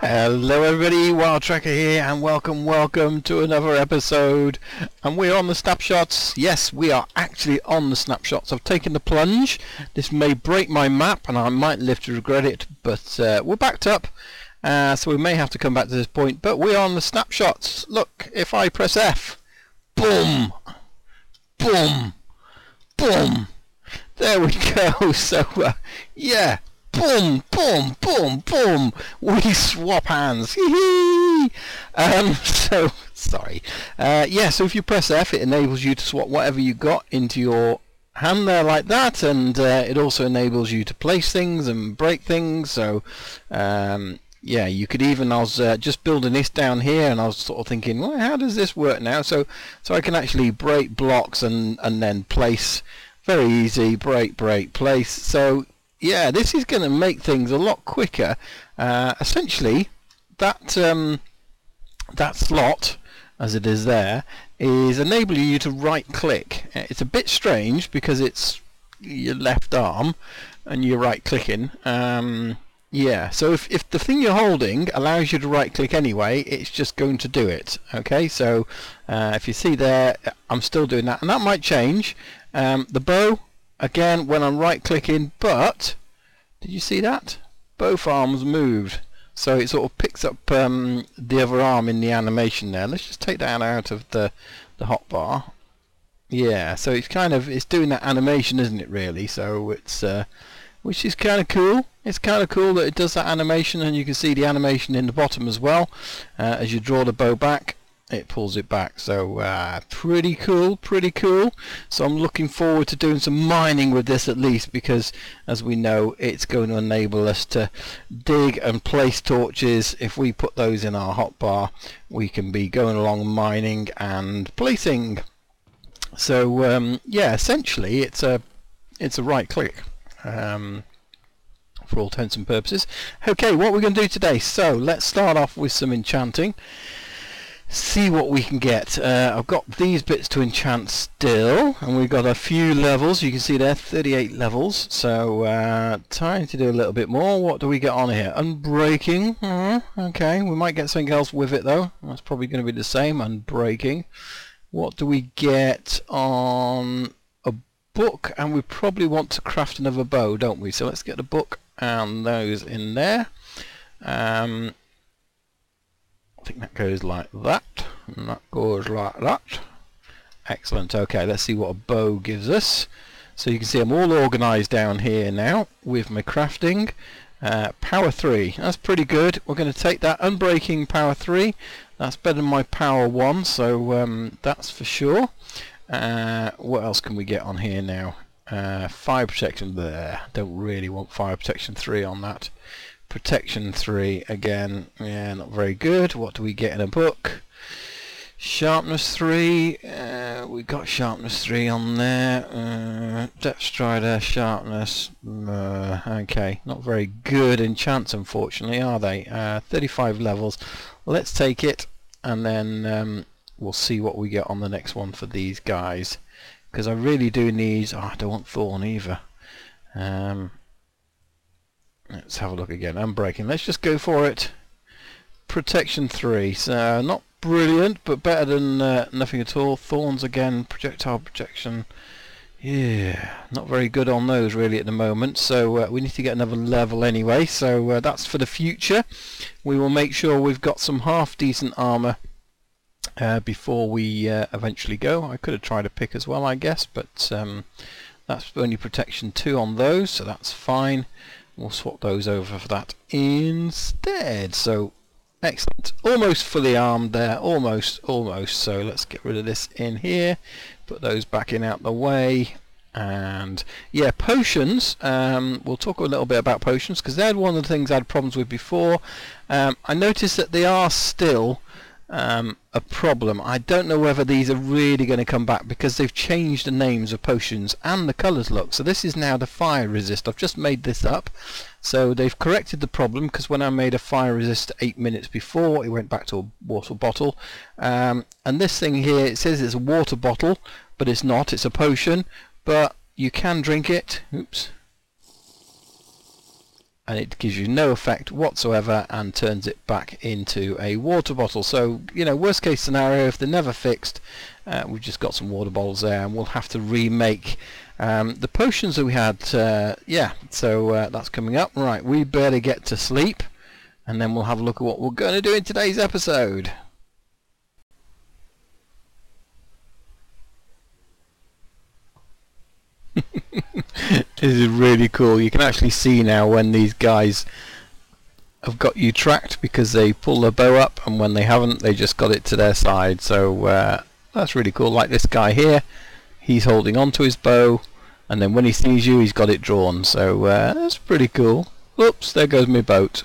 Hello everybody, Wild Tracker here, and welcome to another episode. And we're on the snapshots. Yes, we are actually on the snapshots. I've taken the plunge. This may break my map and I might live to regret it, but we're backed up, so we may have to come back to this point. But we're on the snapshots. Look, if I press F, boom, boom, boom, there we go. So yeah, boom, boom, boom, boom, we swap hands. So sorry. Yeah, so if you press F, it enables you to swap whatever you got into your hand there like that, and it also enables you to place things and break things. So yeah, you could even, I was just building this down here, and I was sort of thinking, well, how does this work now? So I can actually break blocks and then place. Very easy, break, place. So yeah, this is going to make things a lot quicker. Essentially, that slot, as it is there, is enabling you to right-click. It's a bit strange because it's your left arm and you're right-clicking. Yeah, so if the thing you're holding allows you to right-click anyway, it's just going to do it. Okay, so if you see there, I'm still doing that, and that might change. The bow, again, when I'm right-clicking, but did you see that? Both arms moved, so it sort of picks up the other arm in the animation there. Let's just take that out of the hotbar. Yeah, so it's doing that animation, isn't it? Really, so it's which is kind of cool. It's kind of cool that it does that animation, and you can see the animation in the bottom as well. As you draw the bow back, it pulls it back. So pretty cool. So I'm looking forward to doing some mining with this, at least, because as we know, it's going to enable us to dig and place torches. If we put those in our hotbar, we can be going along mining and placing. So yeah, essentially it's a right click for all intents and purposes. Okay, what we're going to do today, so let's start off with some enchanting. See what we can get. I've got these bits to enchant still, and we've got a few levels. You can see there, 38 levels. So time to do a little bit more. What do we get on here? Unbreaking. Okay, we might get something else with it though. That's probably going to be the same. Unbreaking. What do we get on a book? And we probably want to craft another bow, don't we? So let's get the book and those in there. I think that goes like that, and that goes like that. Excellent. Okay, let's see what a bow gives us. So you can see I'm all organized down here now with my crafting. Power 3, that's pretty good. We're going to take that. Unbreaking power 3, that's better than my power 1, so that's for sure. What else can we get on here now? Fire protection there. Don't really want fire protection 3 on that. Protection 3 again, yeah, not very good. What do we get in a book? Sharpness 3, we got sharpness 3 on there. Depth strider, sharpness, okay, not very good enchants, unfortunately, are they? 35 levels. Let's take it, and then we'll see what we get on the next one for these guys, because I really do need, I don't want thorn either. Let's have a look again. Unbreaking. Let's just go for it. Protection 3. So not brilliant, but better than nothing at all. Thorns again. Projectile protection. Yeah, not very good on those really at the moment. So we need to get another level anyway. So that's for the future. We will make sure we've got some half decent armor before we eventually go. I could have tried a pick as well, I guess, but that's only protection 2 on those, so that's fine. We'll swap those over for that instead. So excellent, almost fully armed there, almost. So let's get rid of this in here, put those back in out the way. And yeah, potions, we'll talk a little bit about potions, because they're one of the things I had problems with before. I noticed that they are still a problem. I don't know whether these are really going to come back, because they've changed the names of potions and the colours look. So this is now the fire resist. I've just made this up, so they've corrected the problem, because when I made a fire resist 8 minutes before, it went back to a water bottle. And this thing here, it says it's a water bottle, but it's not. It's a potion, but you can drink it. Oops. and it gives you no effect whatsoever and turns it back into a water bottle. So, you know, worst case scenario, if they're never fixed, we've just got some water bottles there, and we'll have to remake the potions that we had. Yeah, so that's coming up. Right, we better get to sleep, and then we'll have a look at what we're going to do in today's episode. This is really cool. You can actually see now when these guys have got you tracked, because they pull their bow up, and when they haven't, they just got it to their side. So that's really cool. Like this guy here, he's holding on to his bow, and then when he sees you, he's got it drawn. So that's pretty cool. Oops, there goes my boat.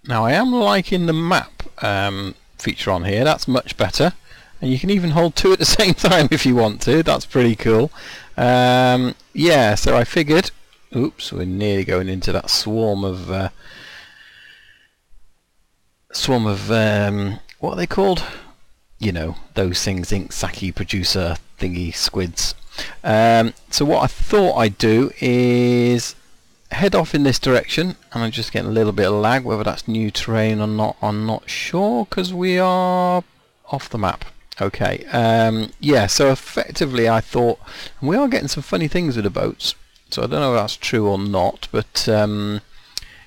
Now I am liking the map feature on here. That's much better, and you can even hold two at the same time if you want to. That's pretty cool. Yeah, so I figured, oops, we're nearly going into that swarm of what are they called? You know, those things, ink sake producer thingy squids. So what I thought I'd do is head off in this direction, and I'm just getting a little bit of lag. Whether that's new terrain or not, I'm not sure, because we are off the map. Okay, yeah, so effectively I thought, and we are getting some funny things with the boats, so I don't know if that's true or not, but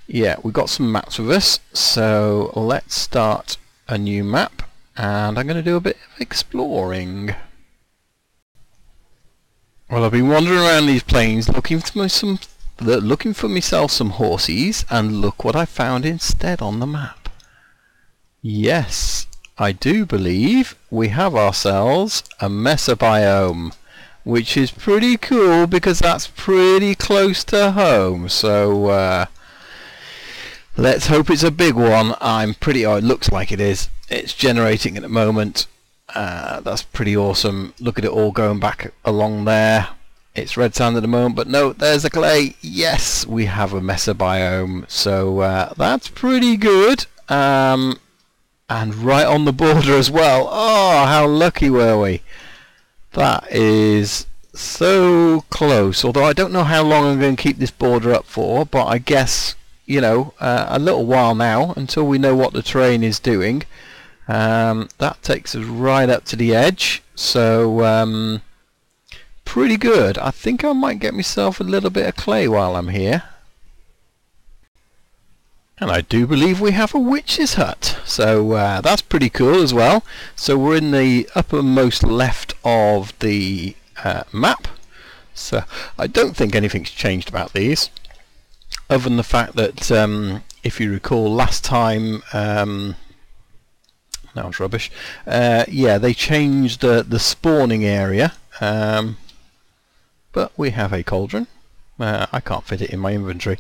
yeah, we've got some maps with us, so let's start a new map, and I'm going to do a bit of exploring. Well, I've been wandering around these plains looking for myself some horsies, and look what I found instead on the map. Yes, I do believe we have ourselves a mesa biome, which is pretty cool because that's pretty close to home. So let's hope it's a big one. It looks like it is. It's generating at the moment. That's pretty awesome. Look at it all going back along there. It's red sand at the moment, but no, there's a clay. Yes, we have a mesa biome, so that's pretty good. And right on the border as well. Oh, how lucky were we? That is so close. Although I don't know how long I'm going to keep this border up for, but I guess, you know, a little while now, until we know what the terrain is doing. That takes us right up to the edge, so pretty good. I think I might get myself a little bit of clay while I'm here. And I do believe we have a witch's hut, so that's pretty cool as well. So we're in the uppermost left of the map, so I don't think anything's changed about these, other than the fact that if you recall last time, that was rubbish, yeah, they changed the spawning area, but we have a cauldron. I can't fit it in my inventory.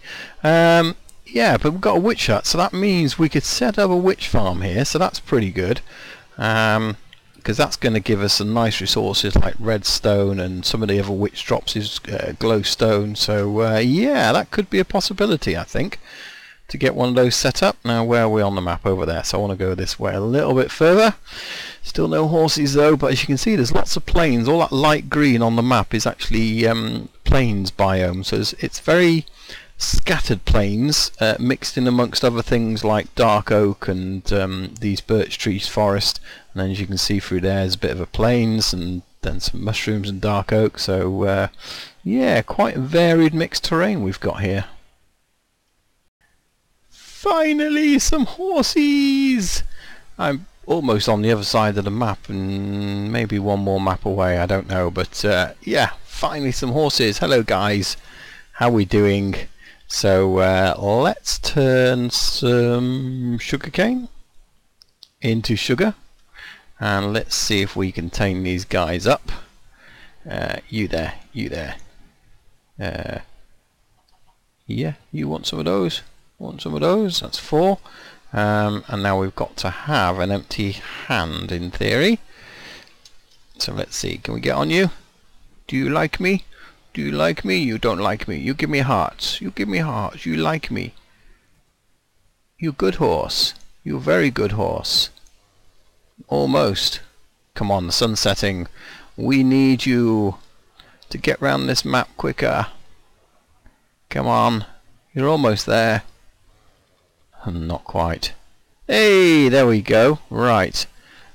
Yeah, but we've got a witch hut, so that means we could set up a witch farm here, so that's pretty good, because that's going to give us some nice resources like redstone, and some of the other witch drops is glowstone, so yeah, that could be a possibility, I think, to get one of those set up. Now, where are we on the map? Over there, so I want to go this way a little bit further. Still no horses though, but as you can see, there's lots of plains. All that light green on the map is actually plains biome, so it's very scattered plains, mixed in amongst other things like dark oak and these birch trees forest, and then as you can see through there's a bit of a plains and then some mushrooms and dark oak, so yeah, quite a varied mixed terrain we've got here. Finally some horsies! I'm almost on the other side of the map, and maybe one more map away, I don't know, but yeah, finally some horses. Hello guys, how we doing? So let's turn some sugarcane into sugar, and let's see if we can tame these guys up. You there, you there. Yeah, you want some of those? Want some of those? That's 4. And now we've got to have an empty hand in theory. So let's see, can we get on you? Do you like me? Do you like me? You don't like me. You give me hearts. You give me hearts. You like me. You good horse. You very good horse. Almost. Come on, the sun's setting. We need you to get round this map quicker. Come on. You're almost there. Not quite. Hey, there we go. Right.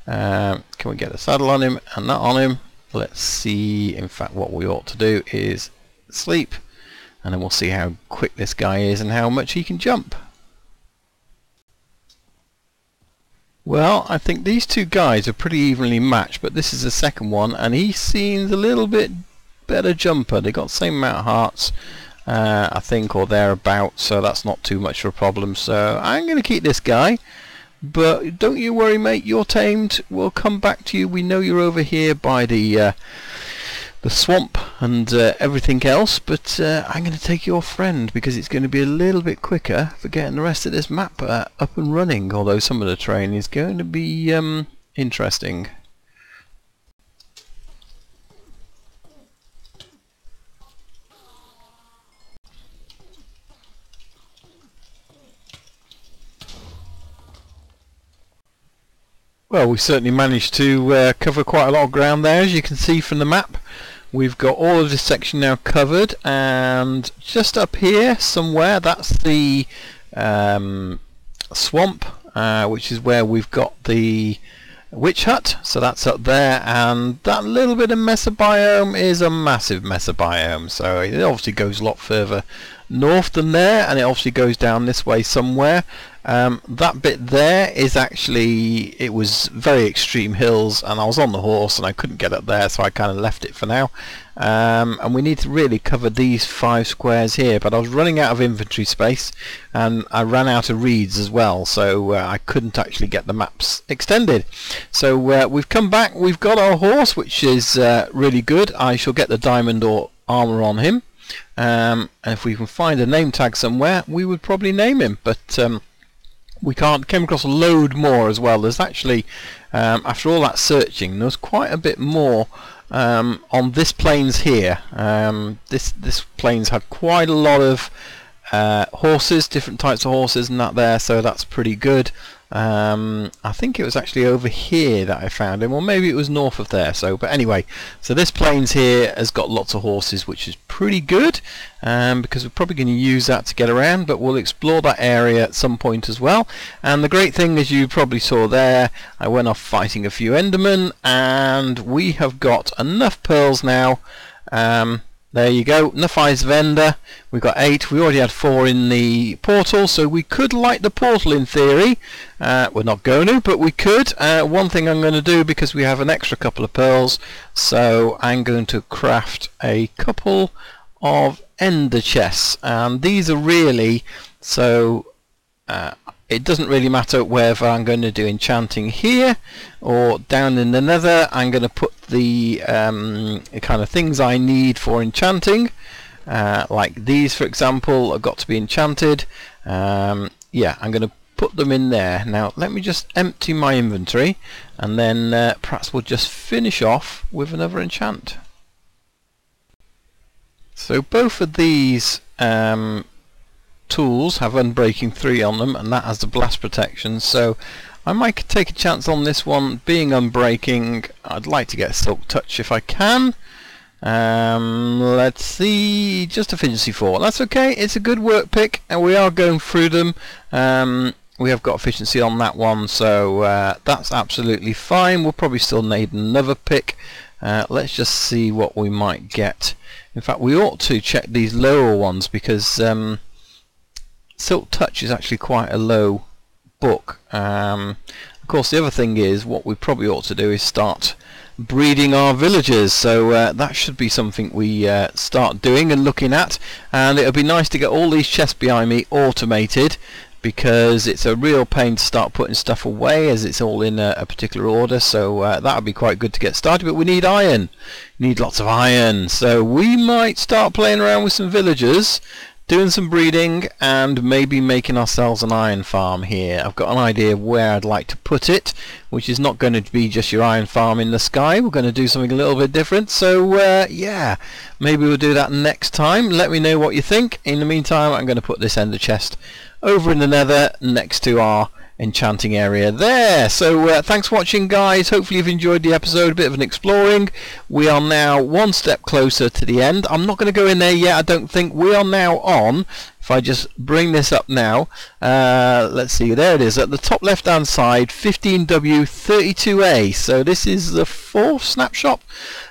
Can we get a saddle on him and that on him? Let's see. In fact, what we ought to do is sleep, and then we'll see how quick this guy is and how much he can jump. Well, I think these two guys are pretty evenly matched, but this is the second one, and he seems a little bit better jumper. They got the same amount of hearts, I think, or thereabouts, so that's not too much of a problem. So I'm going to keep this guy, but don't you worry, mate. You're tamed. We'll come back to you. We know you're over here by the swamp and everything else, but I'm going to take your friend because it's going to be a little bit quicker for getting the rest of this map up and running, although some of the terrain is going to be interesting. Well, we certainly managed to cover quite a lot of ground there, as you can see from the map. We've got all of this section now covered, and just up here somewhere, that's the swamp, which is where we've got the witch hut. So that's up there, and that little bit of mesobiome is a massive mesobiome. So it obviously goes a lot further north than there, and it obviously goes down this way somewhere. That bit there is actually, it was very extreme hills, and I was on the horse and I couldn't get up there, so I kind of left it for now. And we need to really cover these 5 squares here, but I was running out of inventory space, and I ran out of reeds as well, so I couldn't actually get the maps extended. So we've come back, we've got our horse, which is really good. I shall get the diamond or armor on him, and if we can find a name tag somewhere, we would probably name him, but we came across a load more as well. There's actually, after all that searching, there's quite a bit more on this plains here. This plains had quite a lot of horses, different types of horses and that there, so that's pretty good. I think it was actually over here that I found him, or maybe it was north of there. So, but anyway, so this plains here has got lots of horses, which is pretty good, because we're probably going to use that to get around, but we'll explore that area at some point as well. And the great thing, as you probably saw there, I went off fighting a few Endermen, and we have got enough pearls now. There you go, enough eyes of Ender. We've got 8. We already had 4 in the portal, so we could light the portal in theory. We're not going to, but we could. One thing I'm going to do, because we have an extra couple of pearls, so I'm going to craft a couple of Ender chests. And these are really, so it doesn't really matter whether I'm going to do enchanting here or down in the nether. I'm going to put the kind of things I need for enchanting, like these for example have got to be enchanted. Yeah, I'm going to put them in there. Now let me just empty my inventory, and then perhaps we'll just finish off with another enchant. So both of these tools have Unbreaking 3 on them, and that has the blast protection, so I might take a chance on this one being Unbreaking. I'd like to get Silk Touch if I can. Let's see, just Efficiency 4. That's okay, it's a good work pick, and we are going through them. We have got efficiency on that one, so that's absolutely fine. We'll probably still need another pick. Let's just see what we might get. In fact, we ought to check these lower ones, because Silk Touch is actually quite a low book. Of course, the other thing is, what we probably ought to do is start breeding our villagers, so that should be something we start doing and looking at. And it would be nice to get all these chests behind me automated, because it's a real pain to start putting stuff away as it's all in a particular order. So that would be quite good to get started, but we need iron. We need lots of iron, so we might start playing around with some villagers, doing some breeding, and maybe making ourselves an iron farm here. I've got an idea of where I'd like to put it, which is not going to be just your iron farm in the sky. We're going to do something a little bit different, so yeah, maybe we'll do that next time. Let me know what you think. In the meantime, I'm going to put this ender chest over in the nether next to our enchanting area there. So thanks for watching, guys. Hopefully you've enjoyed the episode, a bit of an exploring. We are now one step closer to the end. I'm not going to go in there yet, I don't think. We are now on, if I just bring this up now, let's see, there it is at the top left hand side, 15W32A. so this is the 4th snapshot,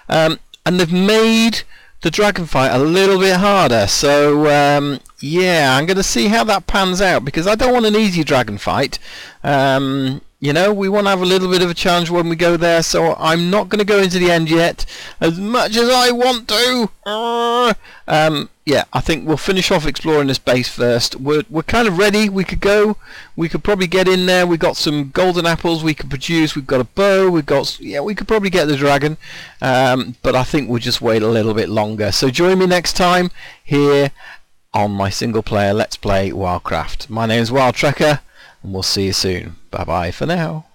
and they've made the dragon fight a little bit harder. So yeah, I'm going to see how that pans out, because I don't want an easy dragon fight. You know, we want to have a little bit of a challenge when we go there, so I'm not going to go into the end yet, as much as I want to. Yeah, I think we'll finish off exploring this base first. We're kind of ready. We could go. We could probably get in there. We've got some golden apples we could produce. We've got a bow. We've got, yeah, we could probably get the dragon. But I think we'll just wait a little bit longer. So join me next time here on my single player Let's Play Wildcraft. My name is Wild Trekker, and we'll see you soon. Bye bye for now.